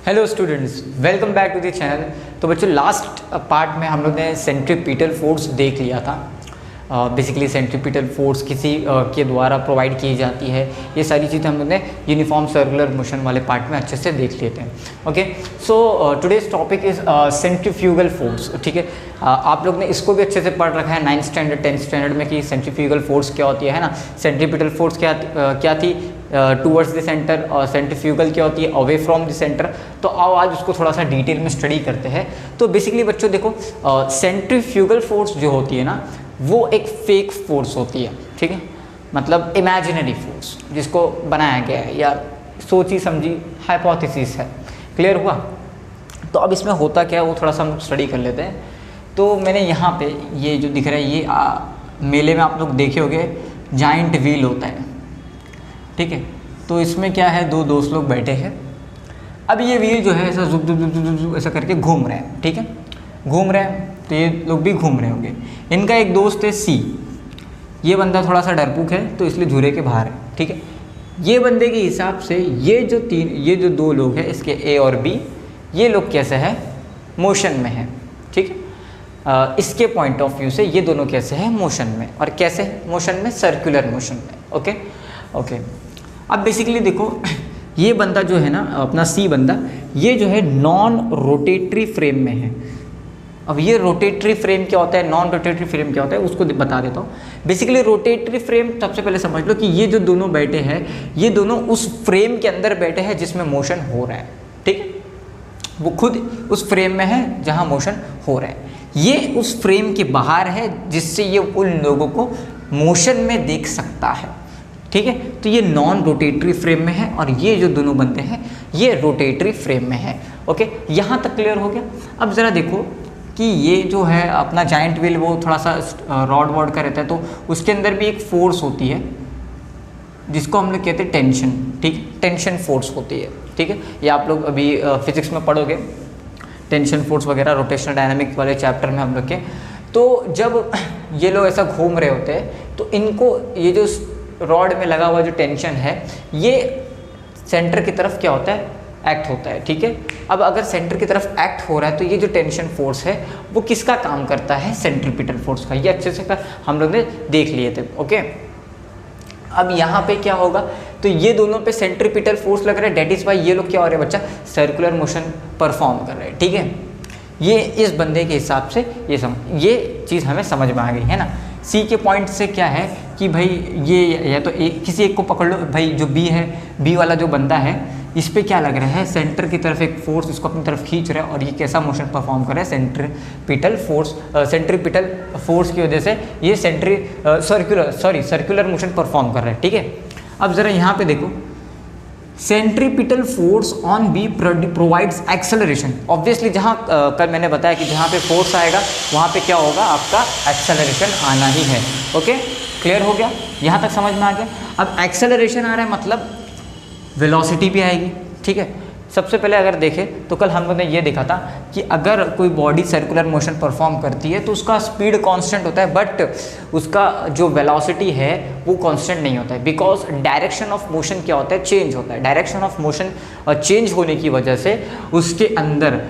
Hello students, welcome back to the channel. तो बच्चों, last part में हम लोग ने सेंट्रीपिटल फोर्स देख लिया था। बेसिकली सेंट्रीपिटल फोर्स किसी के द्वारा प्रोवाइड की जाती है, ये सारी चीज़ें हम लोग ने यूनिफॉर्म सर्कुलर मोशन वाले पार्ट में अच्छे से देख लिए थे। Okay, so today's topic is centrifugal force. ठीक है, आप लोग ने इसको भी अच्छे से पढ़ रखा है 9th स्टैंडर्ड 10th स्टैंडर्ड में कि सेंट्रीफ्यूगल फोर्स क्या होती है ना। सेंट्रीपिटल फोर्स क्या थी टूवर्ड्स द सेंटर, और सेंट्रीफ्यूगल क्या होती है अवे फ्रॉम द सेंटर। तो आओ आज उसको थोड़ा सा डिटेल में स्टडी करते हैं। तो बेसिकली बच्चों देखो, सेंट्रीफ्यूगल फोर्स जो होती है ना, वो एक फेक फोर्स होती है। ठीक है, मतलब इमेजिनरी फोर्स जिसको बनाया गया है या सोची समझी हाइपोथेसिस है। क्लियर हुआ? तो अब इसमें होता क्या है वो थोड़ा सा हम स्टडी कर लेते हैं। तो मैंने यहाँ पे ये जो दिख रहा है, ये मेले में आप लोग देखे होंगे, जाइंट व्हील होता है। ठीक है, तो इसमें क्या है, दो दोस्त लोग बैठे हैं। अब ये व्हील जो है ऐसा जुब जुब जुब जुब जुब ऐसा करके घूम रहे हैं। ठीक है, घूम रहे हैं तो ये लोग भी घूम रहे होंगे। इनका एक दोस्त है सी, ये बंदा थोड़ा सा डरपूक है तो इसलिए झूले के बाहर है। ठीक है, ये बंदे के हिसाब से ये जो दो लोग हैं, इसके ए और बी, ये लोग कैसे है, मोशन में है। ठीक है, इसके पॉइंट ऑफ व्यू से ये दोनों कैसे हैं, मोशन में। और कैसे मोशन में, सर्कुलर मोशन में। ओके ओके, अब बेसिकली देखो, ये बंदा जो है ना, अपना सी बंदा, ये जो है नॉन रोटेटरी फ्रेम में है। अब ये रोटेटरी फ्रेम क्या होता है, नॉन रोटेटरी फ्रेम क्या होता है, उसको बता देता हूँ। बेसिकली रोटेटरी फ्रेम, सबसे पहले समझ लो कि ये जो दोनों बैठे हैं, ये दोनों उस फ्रेम के अंदर बैठे हैं जिसमें मोशन हो रहा है। ठीक है, वो खुद उस फ्रेम में है जहाँ मोशन हो रहा है। ये उस फ्रेम के बाहर है जिससे ये उन लोगों को मोशन में देख सकता है। ठीक है, तो ये नॉन रोटेटरी फ्रेम में है और ये जो दोनों बंदे हैं ये रोटेटरी फ्रेम में है। ओके, यहाँ तक क्लियर हो गया। अब ज़रा देखो कि ये जो है अपना जाइंट व्हील, वो थोड़ा सा रॉड वॉड का रहता है, तो उसके अंदर भी एक फोर्स होती है जिसको हम लोग कहते हैं टेंशन। ठीक है, टेंशन फोर्स होती है। ठीक है, ये आप लोग अभी फिजिक्स में पढ़ोगे, टेंशन फोर्स वगैरह रोटेशनल डायनामिक्स वाले चैप्टर में हम लोग के। तो जब ये लोग ऐसा घूम रहे होते हैं तो इनको ये जो रॉड में लगा हुआ जो टेंशन है, ये सेंटर की तरफ क्या होता है, एक्ट होता है। ठीक है, अब अगर सेंटर की तरफ एक्ट हो रहा है तो ये जो टेंशन फोर्स है वो किसका काम करता है, सेंट्रीपिटल फोर्स का। ये अच्छे से हम लोग ने देख लिए थे। ओके, अब यहाँ पे क्या होगा, तो ये दोनों पे सेंट्रीपिटल फोर्स लग रहा है, डेट इज वाई ये लोग क्या हो रहे हैं बच्चा, सर्कुलर मोशन परफॉर्म कर रहे हैं। ठीक है, ये इस बंदे के हिसाब से ये चीज़ हमें समझ में आ गई है ना। सी के पॉइंट से क्या है कि भाई ये या तो किसी एक को पकड़ लो भाई, जो बी है, बी वाला जो बंदा है, इस पे क्या लग रहा है, सेंटर की तरफ एक फोर्स इसको अपनी तरफ खींच रहा है, और ये कैसा मोशन परफॉर्म कर रहा है, सेंट्रीपिटल फोर्स की वजह से ये सर्कुलर मोशन परफॉर्म कर रहा है। ठीक है, अब ज़रा यहाँ पे देखो, centripetal force on B provides acceleration. Obviously जहाँ कल मैंने बताया कि जहाँ पे फोर्स आएगा वहाँ पे क्या होगा, आपका एक्सेलरेशन आना ही है। ओके, क्लियर हो गया? यहाँ तक समझ में आ गया। अब एक्सेलरेशन आ रहा है मतलब वेलोसिटी भी आएगी। ठीक है, सबसे पहले अगर देखें तो कल हम लोगों ने ये देखा था कि अगर कोई बॉडी सर्कुलर मोशन परफॉर्म करती है तो उसका स्पीड कांस्टेंट होता है, बट उसका जो वेलोसिटी है वो कांस्टेंट नहीं होता है, बिकॉज डायरेक्शन ऑफ मोशन क्या होता है, चेंज होता है। डायरेक्शन ऑफ मोशन चेंज होने की वजह से उसके अंदर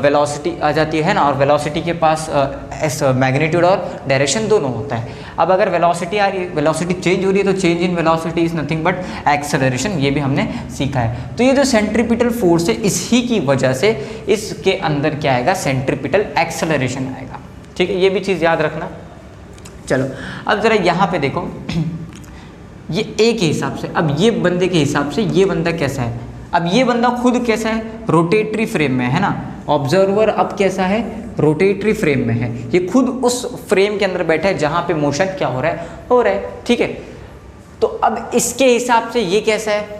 वेलोसिटी आ जाती है ना, और वेलोसिटी के पास मैग्नीट्यूड और डायरेक्शन दोनों होता है। अब अगर वेलोसिटी आ रही है, वेलोसिटी चेंज हो रही है, तो change in velocity is nothing but acceleration. ये भी हमने सीखा है। तो ये जो सेंट्रीपिटल फोर्स है, इसी की वजह से इसके अंदर क्या आएगा, सेंट्रीपिटल एक्सेलरेशन आएगा। ठीक है, ये भी चीज़ याद रखना। चलो अब ज़रा यहाँ पे देखो, ये ए के हिसाब से, अब ये बंदे के हिसाब से ये बंदा कैसा है, अब ये बंदा खुद कैसा है, रोटेटरी फ्रेम में है ना। ऑब्जर्वर अब कैसा है, रोटेटरी फ्रेम में है, ये खुद उस फ्रेम के अंदर बैठा है जहाँ पे मोशन क्या हो रहा है। ठीक है, तो अब इसके हिसाब से ये कैसा है,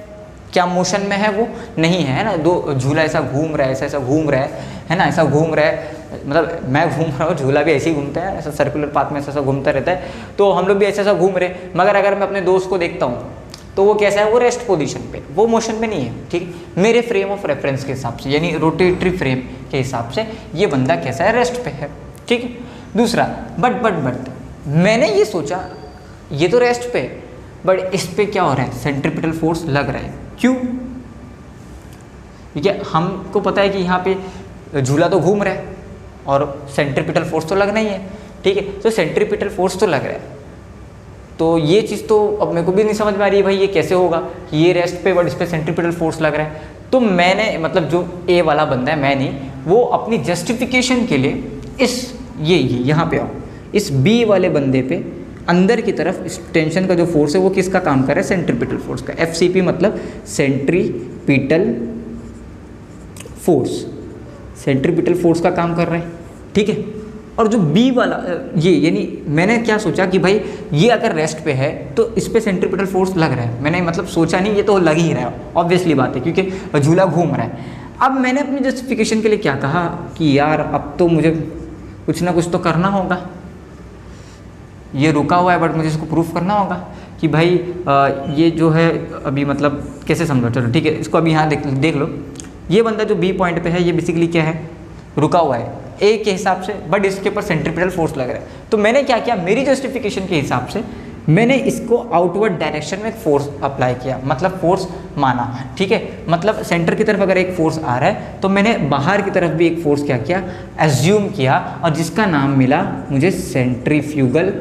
क्या मोशन में है, वो नहीं है ना। दो झूला ऐसा घूम रहा है, ऐसा घूम रहा है ना, ऐसा घूम रहा है, मतलब मैं घूम रहा हूँ, झूला भी ऐसे ही घूमता है, ऐसा सर्कुलर पाथ में ऐसा घूमता रहता है। तो हम लोग भी ऐसा घूम रहे हैं, मगर अगर मैं अपने दोस्त को देखता हूँ तो वो कैसा है, वो रेस्ट पोजीशन पे, वो मोशन में नहीं है। ठीक है, मेरे फ्रेम ऑफ रेफरेंस के हिसाब से, यानी रोटेटरी फ्रेम के हिसाब से ये बंदा कैसा है, रेस्ट पे है। ठीक है, दूसरा बट मैंने ये सोचा ये तो रेस्ट पे, बट इस पे क्या हो रहा है, सेंट्रीपिटल फोर्स लग रहा है। क्यों? ठीक है, हमको पता है कि यहाँ पे झूला तो घूम रहा है और सेंट्रीपिटल फोर्स तो लगना ही है, ठीक है, तो सेंट्रीपिटल फोर्स तो लग रहा है। तो ये चीज़ तो अब मेरे को भी नहीं समझ में आ रही है भाई, ये कैसे होगा कि ये रेस्ट पे बट इस पर सेंट्रीपिटल फोर्स लग रहा है। तो मैंने मतलब जो ए वाला बंदा है, मैं नहीं, वो अपनी जस्टिफिकेशन के लिए इस ये यहाँ पे आओ, इस बी वाले बंदे पे अंदर की तरफ इस टेंशन का जो फोर्स है वो किसका काम कर रहा है, सेंट्रीपिटल फोर्स का। FCP मतलब सेंट्रीपिटल फोर्स, सेंट्रीपिटल फोर्स का काम कर रहा है, ठीक है। और जो बी वाला ये, यानी मैंने क्या सोचा कि भाई ये अगर रेस्ट पे है तो इस पे सेंट्रीपिटल फोर्स लग रहा है, मैंने मतलब सोचा नहीं, ये तो लग ही रहा है, ऑब्वियसली बात है क्योंकि झूला घूम रहा है। अब मैंने अपनी जस्टिफिकेशन के लिए क्या कहा कि यार अब तो मुझे कुछ ना कुछ तो करना होगा, ये रुका हुआ है बट मुझे इसको प्रूफ करना होगा कि भाई ये जो है अभी मतलब कैसे समझो, चलो ठीक है, इसको अभी यहाँ देख लो, ये बंदा जो बी पॉइंट पे है ये बेसिकली क्या है, रुका हुआ है ए के हिसाब से, बट इसके ऊपर सेंट्रीपिटल फोर्स लग रहा है। तो मैंने क्या किया, मेरी जस्टिफिकेशन के हिसाब से मैंने इसको आउटवर्ड डायरेक्शन में एक फोर्स अप्लाई किया, मतलब फोर्स माना, ठीक है, मतलब सेंटर की तरफ अगर एक फोर्स आ रहा है तो मैंने बाहर की तरफ भी एक फोर्स क्या किया, एज्यूम किया, और जिसका नाम मिला मुझे centrifugal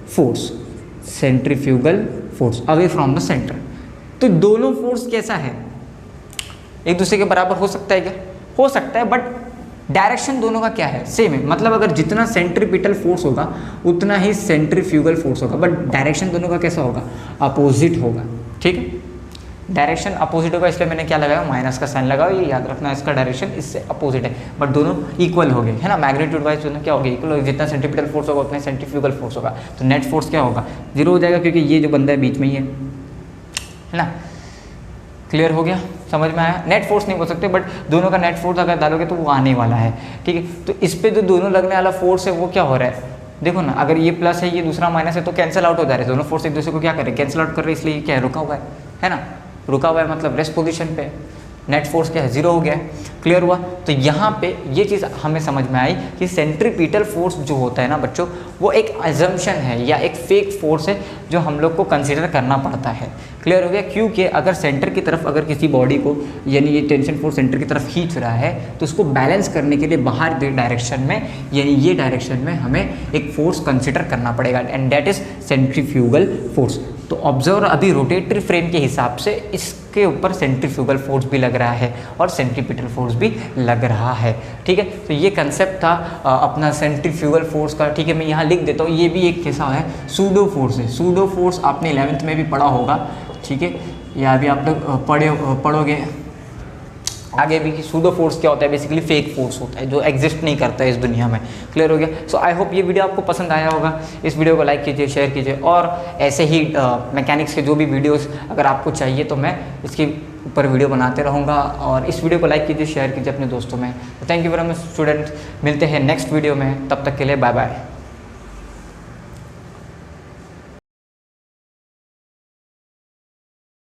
force, centrifugal force away from the centre. तो दोनों फोर्स कैसा है, एक दूसरे के बराबर हो सकता है क्या, हो सकता है, बट डायरेक्शन दोनों का क्या है, सेम है। मतलब अगर जितना सेंट्रीपिटल फोर्स होगा उतना ही सेंट्रीफ्यूगल फोर्स होगा, बट डायरेक्शन दोनों का कैसा होगा, अपोजिट होगा, ठीक है, डायरेक्शन अपोजिट होगा, इसलिए मैंने क्या लगाया, माइनस का साइन लगाओ, ये याद रखना, इसका डायरेक्शन इससे अपोजिट है, बट दोनों इक्वल हो गए, है ना, मैग्नीट्यूड वाइज दोनों क्या हो गया, इक्वल हो गया, जितना सेंट्रीपिटल फोर्स होगा उतना सेंट्रीफ्यूगल फोर्स होगा, तो नेट फोर्स क्या होगा, 0 हो जाएगा, क्योंकि ये जो बंदा है बीच में ही है ना। क्लियर हो गया, समझ में आया। नेट फोर्स नहीं बोल सकते, बट दोनों का नेट फोर्स अगर डालोगे तो वो आने वाला है, ठीक है। तो इस पे जो दोनों लगने वाला फोर्स है वो क्या हो रहा है, देखो ना, अगर ये प्लस है ये दूसरा माइनस है तो कैंसिल आउट हो जा रहे हैं, दोनों फोर्स एक दूसरे को क्या कर रहे हैं, कैंसिल आउट कर रहे हैं, इसलिए क्या है, रुका हुआ है ना, रुका हुआ है मतलब रेस्ट पोजीशन पे, नेट फोर्स क्या है, 0 हो गया है। क्लियर हुआ। तो यहाँ पे ये चीज़ हमें समझ में आई कि सेंट्रीपिटल फोर्स जो होता है ना बच्चों, वो एक अजम्पशन है या एक फेक फोर्स है जो हम लोग को कंसीडर करना पड़ता है। क्लियर हो गया। क्योंकि अगर सेंटर की तरफ अगर किसी बॉडी को यानी ये टेंशन फोर्स सेंटर की तरफ खींच रहा है तो उसको बैलेंस करने के लिए बाहर डायरेक्शन में यानी ये डायरेक्शन में हमें एक फोर्स कंसिडर करना पड़ेगा and that is centrifugal force. तो ऑब्जर्वर अभी रोटेटरी फ्रेम के हिसाब से इसके ऊपर सेंट्रीफ्यूगल फोर्स भी लग रहा है और सेंट्रीपिटल फोर्स भी लग रहा है। ठीक है, तो ये कंसेप्ट था अपना सेंट्रीफ्यूगल फोर्स का। ठीक है, मैं यहाँ लिख देता हूँ, ये भी एक कैसा है, सूडो फोर्स है। सूडो फोर्स आपने 11th में भी पढ़ा होगा। ठीक है, या अभी आप लोग पढ़ोगे आगे भी कि सूडो फोर्स क्या होता है। बेसिकली फेक फोर्स होता है जो एग्जिस्ट नहीं करता है इस दुनिया में। क्लियर हो गया। सो आई होप ये वीडियो आपको पसंद आया होगा। इस वीडियो को लाइक कीजिए, शेयर कीजिए और ऐसे ही मैकेनिक्स के जो भी वीडियोस अगर आपको चाहिए तो मैं इसके ऊपर वीडियो बनाते रहूँगा। और इस वीडियो को लाइक कीजिए, शेयर कीजिए अपने दोस्तों में। Thank you very much student, मिलते हैं नेक्स्ट वीडियो में, तब तक के लिए बाय बाय।